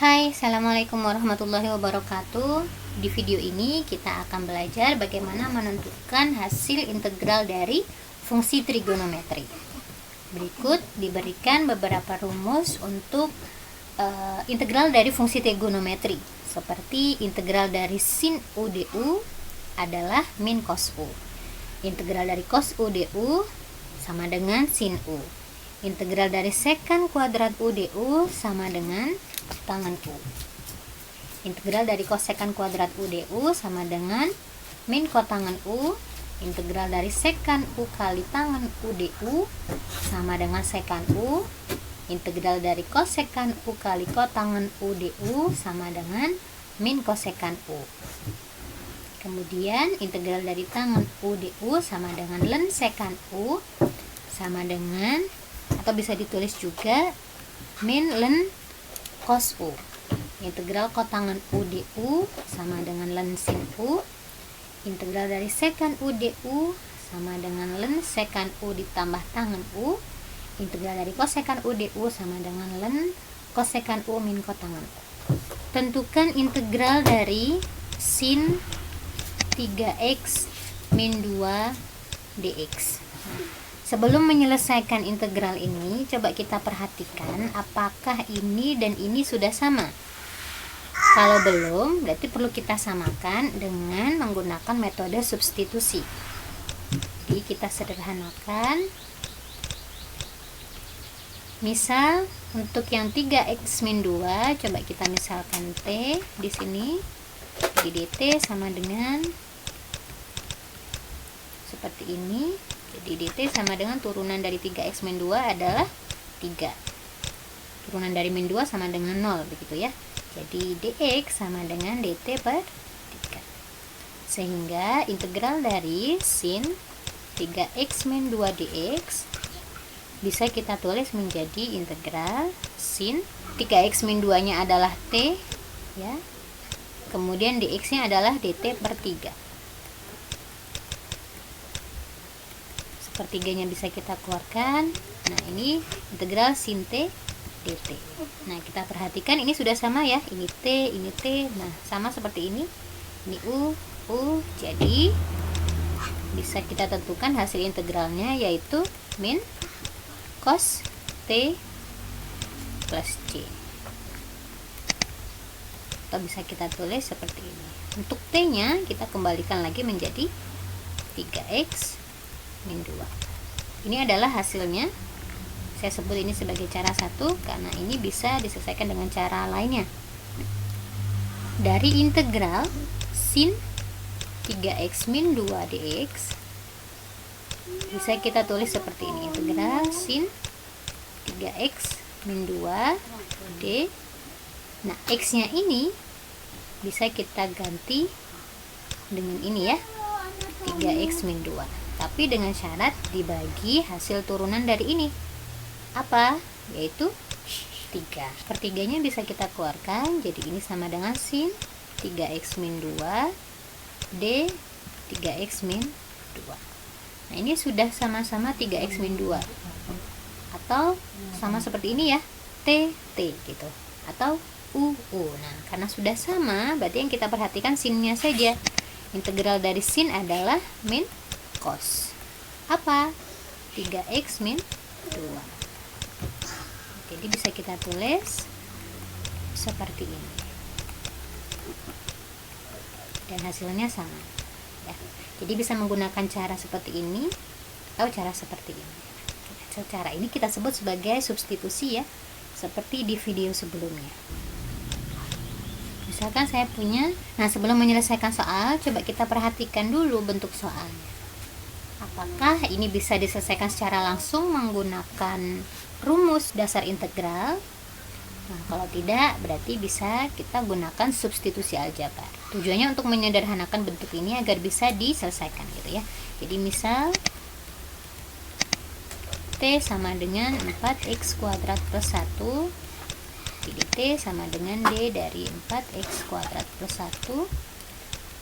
Hai, assalamualaikum warahmatullahi wabarakatuh. Di video ini kita akan belajar bagaimana menentukan hasil integral dari fungsi trigonometri. Berikut diberikan beberapa rumus untuk integral dari fungsi trigonometri, seperti integral dari sin u du adalah min cos u. Integral dari cos u du sama dengan sin u. Integral dari sekant kuadrat u du sama dengan tangan u. Integral dari kosekant kuadrat u du sama dengan min kotangan u. Integral dari sekant u kali tangan u du sama dengan sekant u. Integral dari kosekant u kali kotangan u du sama dengan min kosekant u. Kemudian integral dari tangan u du sama dengan len sekant u sama dengan, atau bisa ditulis juga, min len cos u. Integral kotangan u du sama dengan len sin u. Integral dari sekant u du sama dengan len sekant u ditambah tangan u. Integral dari kosekant u du sama dengan len kosekant u min kotangan u. Tentukan integral dari sin 3x min 2 dx. Sebelum menyelesaikan integral ini, coba kita perhatikan apakah ini dan ini sudah sama. Kalau belum, berarti perlu kita samakan dengan menggunakan metode substitusi. Jadi kita sederhanakan. Misal untuk yang 3x min 2, coba kita misalkan t di sini. Jadi dt sama dengan seperti ini. Jadi dt sama dengan turunan dari 3x min 2 adalah 3. Turunan dari min 2 sama dengan 0, begitu ya. Jadi dx sama dengan dt per 3. Sehingga integral dari sin 3x min 2 dx bisa kita tulis menjadi integral sin 3x min 2 nya adalah t ya. Kemudian dx nya adalah dt per 3. Sepertiganya bisa kita keluarkan. Nah, ini integral sin t dt. Nah, kita perhatikan ini sudah sama ya. Ini t, ini t. Nah, sama seperti ini. Ini u. Jadi bisa kita tentukan hasil integralnya yaitu min cos t plus c. Atau bisa kita tulis seperti ini. Untuk t nya kita kembalikan lagi menjadi 3x min 2. Ini adalah hasilnya. Saya sebut ini sebagai cara 1 karena ini bisa diselesaikan dengan cara lainnya. Dari integral sin 3x min 2 dx bisa kita tulis seperti ini. Integral sin 3x min 2 d. Nah, x nya ini bisa kita ganti dengan ini ya, 3x min 2. Tapi dengan syarat dibagi hasil turunan dari ini. Apa? Yaitu 3. Pertiganya bisa kita keluarkan. Jadi ini sama dengan sin 3x min 2 d 3x min 2. Nah, ini sudah sama-sama 3x min 2. Atau sama seperti ini ya, t gitu. Atau u. Nah, karena sudah sama, berarti yang kita perhatikan sinnya saja. Integral dari sin adalah min cos. Apa? 3x min 2. Jadi bisa kita tulis seperti ini. Dan hasilnya sama. Ya. Jadi bisa menggunakan cara seperti ini atau cara seperti ini. Cara ini kita sebut sebagai substitusi ya, seperti di video sebelumnya. Misalkan saya punya, nah sebelum menyelesaikan soal, coba kita perhatikan dulu bentuk soalnya. Apakah ini bisa diselesaikan secara langsung menggunakan rumus dasar integral? Nah, kalau tidak, berarti bisa kita gunakan substitusi aljabar. Tujuannya untuk menyederhanakan bentuk ini agar bisa diselesaikan gitu ya. Jadi misal t sama dengan 4x kuadrat plus 1, jadi t sama dengan d dari 4x kuadrat plus 1,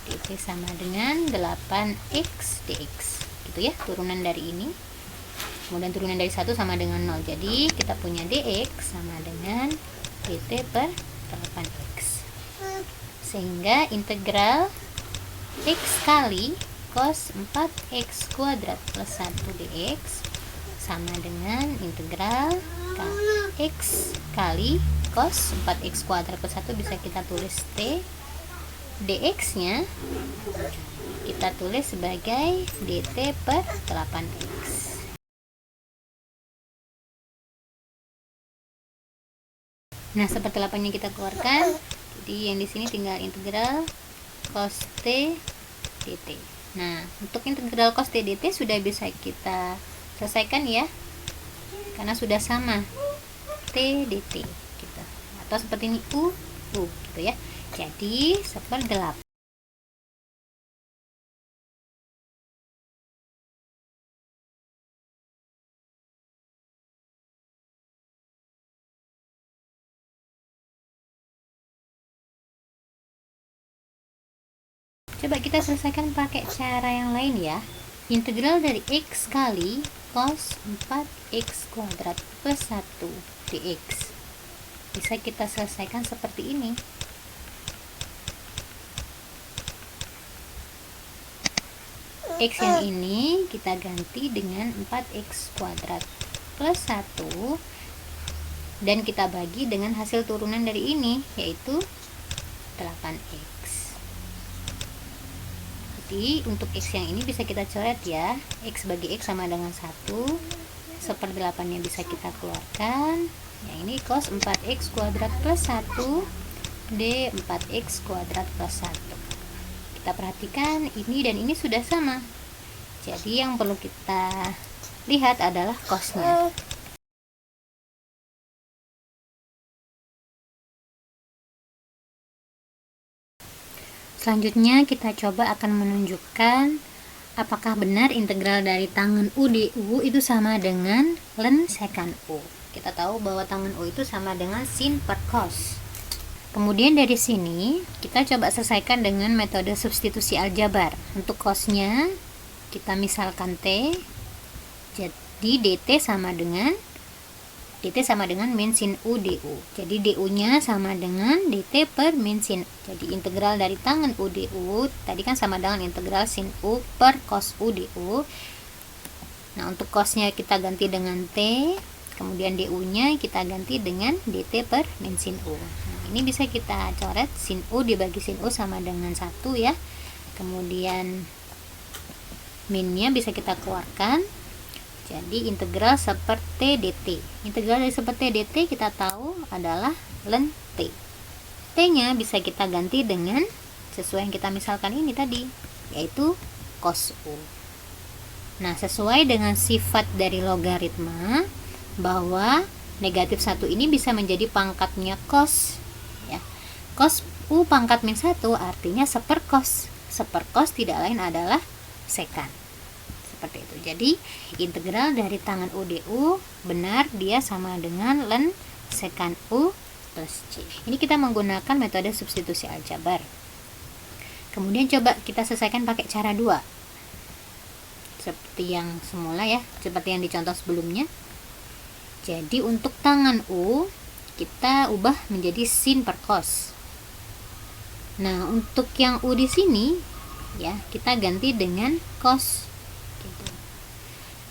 dt sama dengan 8x dx. Gitu ya, turunan dari ini. Kemudian turunan dari 1 sama dengan 0. Jadi kita punya dx sama dengan dt per sehingga integral x kali cos 4x kuadrat plus 1 dx sama dengan integral x kali cos 4x kuadrat plus 1, bisa kita tulis t, dx nya kita tulis sebagai dt per 8x. Nah, seperti 8-nya kita keluarkan, jadi yang di sini tinggal integral cos t dt. Nah, untuk integral cos t dt sudah bisa kita selesaikan ya, karena sudah sama t dt gitu. Atau seperti ini u gitu ya. Jadi 1/8. Coba kita selesaikan pakai cara yang lain ya. Integral dari x kali cos 4x kuadrat plus 1 dx bisa kita selesaikan seperti ini. X yang ini kita ganti dengan 4x kuadrat plus 1 dan kita bagi dengan hasil turunan dari ini, yaitu 8x. Jadi untuk x yang ini bisa kita coret ya. X bagi x sama dengan 1, 1/8 nya bisa kita keluarkan. Yang ini cos 4x kuadrat plus 1 d 4x kuadrat plus 1. Kita perhatikan ini dan ini sudah sama. Jadi yang perlu kita lihat adalah cosnya. Selanjutnya kita coba akan menunjukkan apakah benar integral dari tangen U du itu sama dengan len sekant U. Kita tahu bahwa tangen U itu sama dengan sin per cos. Kemudian dari sini kita coba selesaikan dengan metode substitusi aljabar. Untuk cosnya kita misalkan T, jadi dt sama dengan min sin U du. Jadi du nya sama dengan dt per min sin. Jadi integral dari tangen U du tadi kan sama dengan integral sin U per cos U du. Nah, untuk cosnya kita ganti dengan t, kemudian du nya kita ganti dengan dt per min sin U. Nah, ini bisa kita coret, sin U dibagi sin U sama dengan 1 ya. Kemudian minnya bisa kita keluarkan. Jadi integral seperti dt. Integral dari seperti dt kita tahu adalah len t. T-nya bisa kita ganti dengan sesuai yang kita misalkan ini tadi, yaitu cos U. Nah, sesuai dengan sifat dari logaritma bahwa negatif 1 ini bisa menjadi pangkatnya cos ya. Cos U pangkat min 1 artinya sepercos. Sepercos tidak lain adalah sekant. Seperti itu. Jadi integral dari tangen U du benar dia sama dengan len sekant U plus C. Ini kita menggunakan metode substitusi aljabar. Kemudian coba kita selesaikan pakai cara 2. Seperti yang semula ya, seperti yang dicontoh sebelumnya. Jadi untuk tangen U kita ubah menjadi sin per cos. Nah, untuk yang U di sini ya, kita ganti dengan cos. Gitu.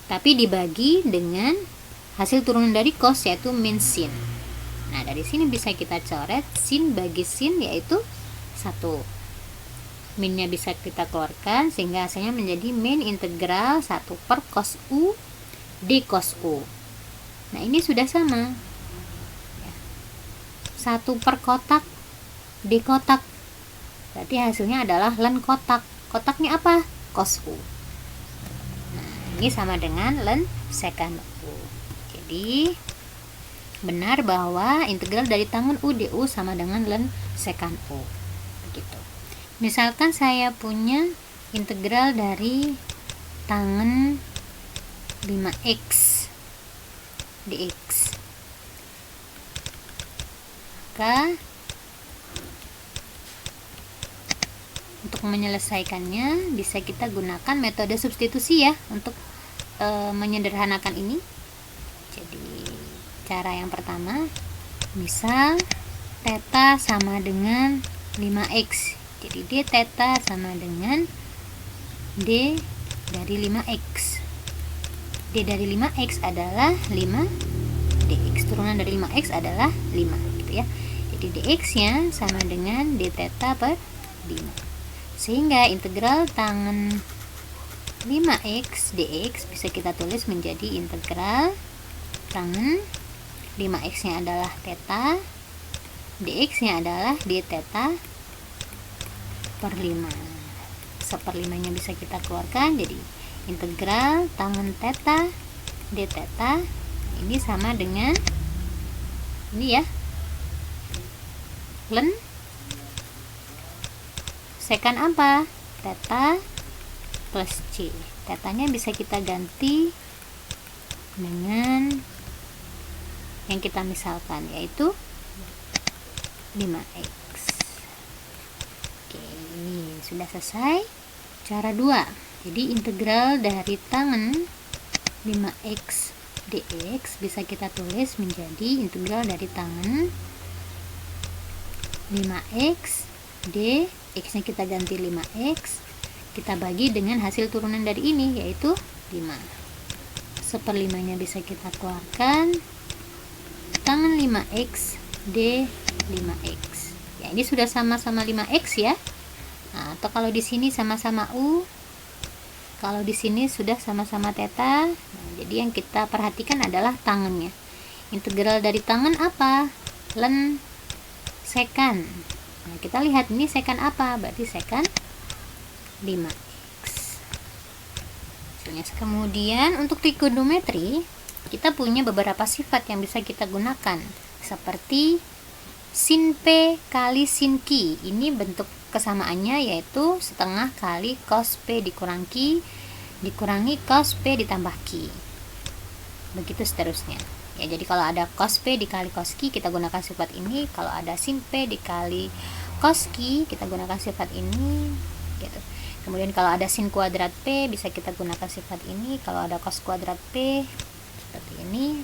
Tapi dibagi dengan hasil turunan dari cos, yaitu min sin. Nah, dari sini bisa kita coret sin bagi sin, yaitu 1. Minnya bisa kita keluarkan sehingga hasilnya menjadi min integral 1 per cos U d cos U. Nah, ini sudah sama 1 per kotak d kotak, berarti hasilnya adalah len kotak. Kotaknya apa? Cos U. Ini sama dengan len sekant U. Jadi benar bahwa integral dari tangen U du sama dengan len sekant U. Begitu. Misalkan saya punya integral dari tangen 5x dx. Maka untuk menyelesaikannya bisa kita gunakan metode substitusi ya untuk menyederhanakan ini. Jadi cara yang pertama, misal theta sama dengan 5x. Jadi d theta sama dengan d dari 5x. D dari 5x adalah 5 dx. Turunan dari 5x adalah 5 gitu ya. Jadi dx nya sama dengan d theta per 5. Sehingga integral tangen 5x dx bisa kita tulis menjadi integral tangen 5x nya adalah theta, dx nya adalah d theta per 5. 1/5 nya bisa kita keluarkan, jadi integral tangen theta d theta ini sama dengan ini ya, ln sekan apa? Theta plus c. Tetanya bisa kita ganti dengan yang kita misalkan, yaitu 5x. Oke, ini sudah selesai cara 2. Jadi integral dari tangen 5x dx bisa kita tulis menjadi integral dari tangen 5x d, x nya kita ganti 5x, kita bagi dengan hasil turunan dari ini, yaitu 5. 1/5 nya bisa kita keluarkan, tangen 5x d 5x. Ya, ini sudah sama-sama 5x ya. Nah, atau kalau di sini sama-sama u, kalau di sini sudah sama-sama theta. Nah, jadi yang kita perhatikan adalah tangennya. Integral dari tangen apa? Ln sekan. Nah, kita lihat ini sekan apa? Berarti sekan 5x. Kemudian untuk trigonometri, kita punya beberapa sifat yang bisa kita gunakan, seperti sin P kali sin Q. Ini bentuk kesamaannya yaitu setengah kali cos P dikurangi cos P ditambah Q. Begitu seterusnya. Ya, jadi kalau ada cos P dikali cos Q, kita gunakan sifat ini. Kalau ada sin P dikali cos Q, kita gunakan sifat ini. Gitu. Kemudian kalau ada sin kuadrat P, bisa kita gunakan sifat ini. Kalau ada cos kuadrat P, seperti ini.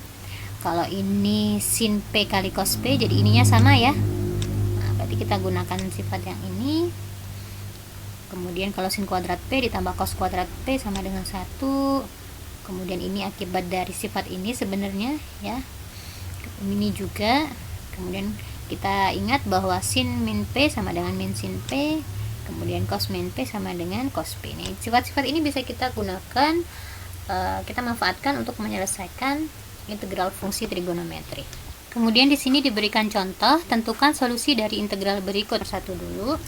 Kalau ini sin P kali cos P, jadi ininya sama ya. Berarti kita gunakan sifat yang ini. Kemudian kalau sin kuadrat P ditambah cos kuadrat P sama dengan 1. Kemudian ini akibat dari sifat ini sebenarnya ya. Ini juga. Kemudian kita ingat bahwa sin min P sama dengan min sin P. Kemudian cos min P sama dengan cos P. Nih, sifat-sifat ini bisa kita gunakan, kita manfaatkan untuk menyelesaikan integral fungsi trigonometri. Kemudian di sini diberikan contoh, tentukan solusi dari integral berikut. Satu dulu,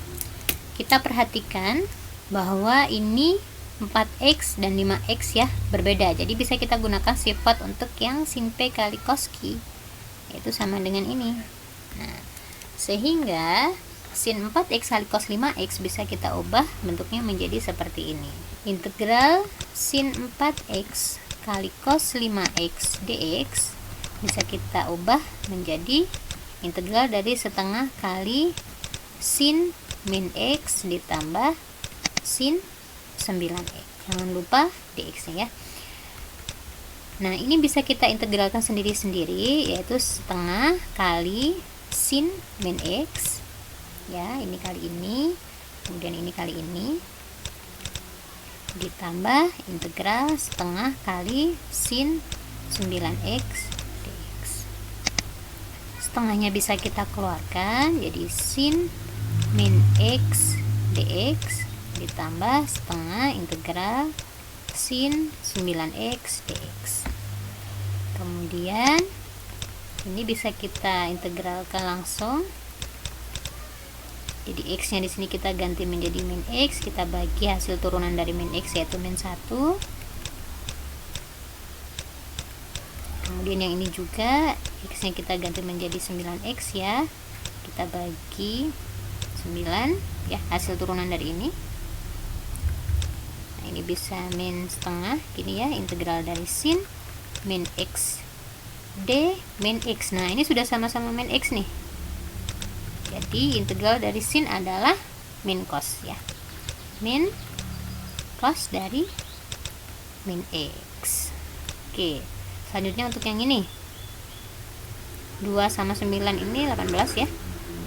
kita perhatikan bahwa ini 4x dan 5x ya, berbeda. Jadi bisa kita gunakan sifat untuk yang sin P kali cos Q, yaitu sama dengan ini. Nah, sehingga sin 4x kali cos 5x bisa kita ubah bentuknya menjadi seperti ini. Integral sin 4x kali cos 5x dx bisa kita ubah menjadi integral dari setengah kali sin min x ditambah sin 9x. Jangan lupa dx nya ya. Nah, ini bisa kita integralkan sendiri-sendiri, yaitu setengah kali sin min x ya, ini kali ini, kemudian ini kali ini, ditambah integral setengah kali sin 9x dx. Setengahnya bisa kita keluarkan, jadi sin min x dx ditambah setengah integral sin 9x dx. Kemudian ini bisa kita integralkan langsung. Jadi x nya di sini kita ganti menjadi min x, kita bagi hasil turunan dari min x yaitu min 1. Kemudian yang ini juga x nya kita ganti menjadi 9x ya, kita bagi 9 ya, hasil turunan dari ini. Nah, ini bisa min setengah gini ya, integral dari sin min x d min x. Nah, ini sudah sama-sama min x nih. Jadi integral dari sin adalah min cos ya, min cos dari min x. Oke, selanjutnya untuk yang ini 2 sama 9 ini 18 ya.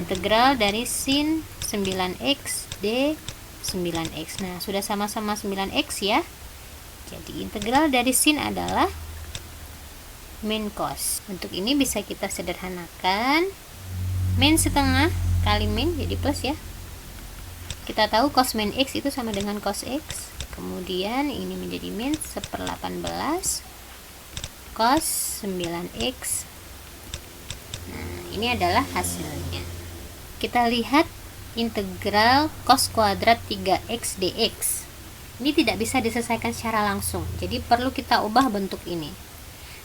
integral dari sin 9x d 9x. Nah, sudah sama-sama 9x ya. Jadi integral dari sin adalah min cos. Untuk ini bisa kita sederhanakan. Min setengah kali min jadi plus ya. Kita tahu cos min x itu sama dengan cos x. Kemudian ini menjadi min 1/18 cos 9x. Nah, ini adalah hasilnya. Kita lihat integral cos kuadrat 3x dx. Ini tidak bisa diselesaikan secara langsung, jadi perlu kita ubah bentuk ini.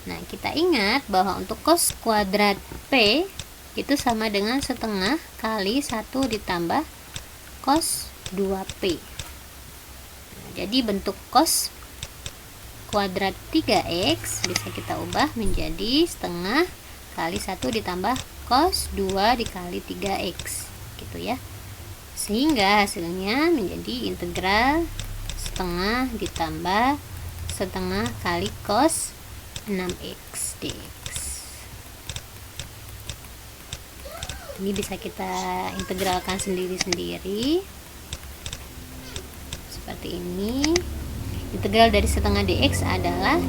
Nah, kita ingat bahwa untuk cos kuadrat p itu sama dengan setengah kali 1 ditambah cos 2p. Nah, jadi bentuk cos kuadrat 3x bisa kita ubah menjadi setengah kali 1 ditambah cos 2 dikali 3x gitu ya, sehingga hasilnya menjadi integral setengah ditambah setengah kali cos 6x dx. Ini bisa kita integralkan sendiri-sendiri seperti ini. Integral dari setengah dx adalah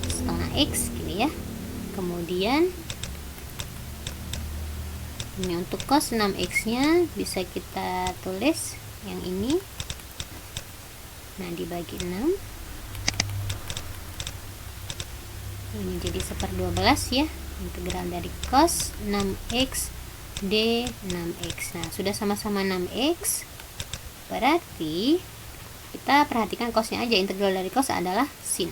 setengah x gini ya. Kemudian ini untuk cos 6x nya bisa kita tulis yang ini. Nah, dibagi 6 ini jadi 1/12 ya. Integral dari cos 6x d 6x. Nah, sudah sama-sama 6x, berarti kita perhatikan cosnya aja. Integral dari cos adalah sin.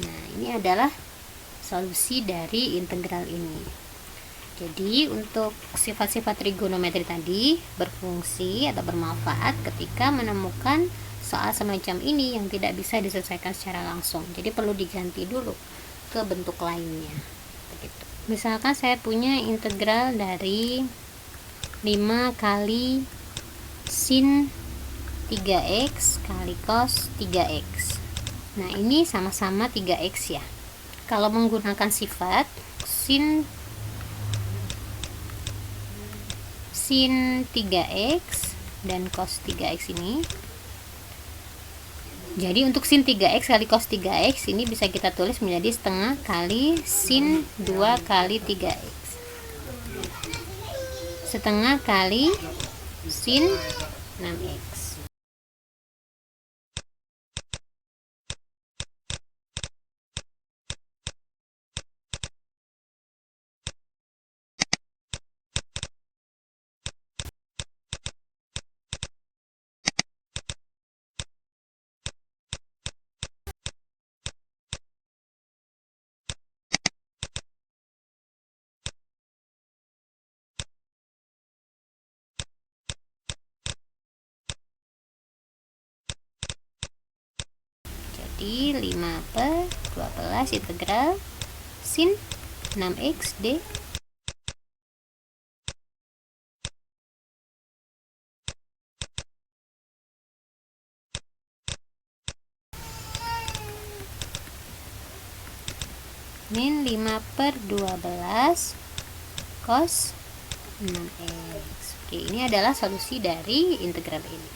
Nah, ini adalah solusi dari integral ini. Jadi untuk sifat-sifat trigonometri tadi berfungsi atau bermanfaat ketika menemukan soal semacam ini yang tidak bisa diselesaikan secara langsung. Jadi perlu diganti dulu ke bentuk lainnya. Begitu. Misalkan saya punya integral dari 5 kali sin 3x kali cos 3x. Nah, ini sama-sama 3x ya. Kalau menggunakan sifat sin 3x dan cos 3x ini, jadi untuk sin 3x kali cos 3x ini bisa kita tulis menjadi setengah kali sin 2 kali 3x, setengah kali sin 6x. Jadi 5/12 integral sin 6x d min 5/12 cos 6x. Oke, ini adalah solusi dari integral ini.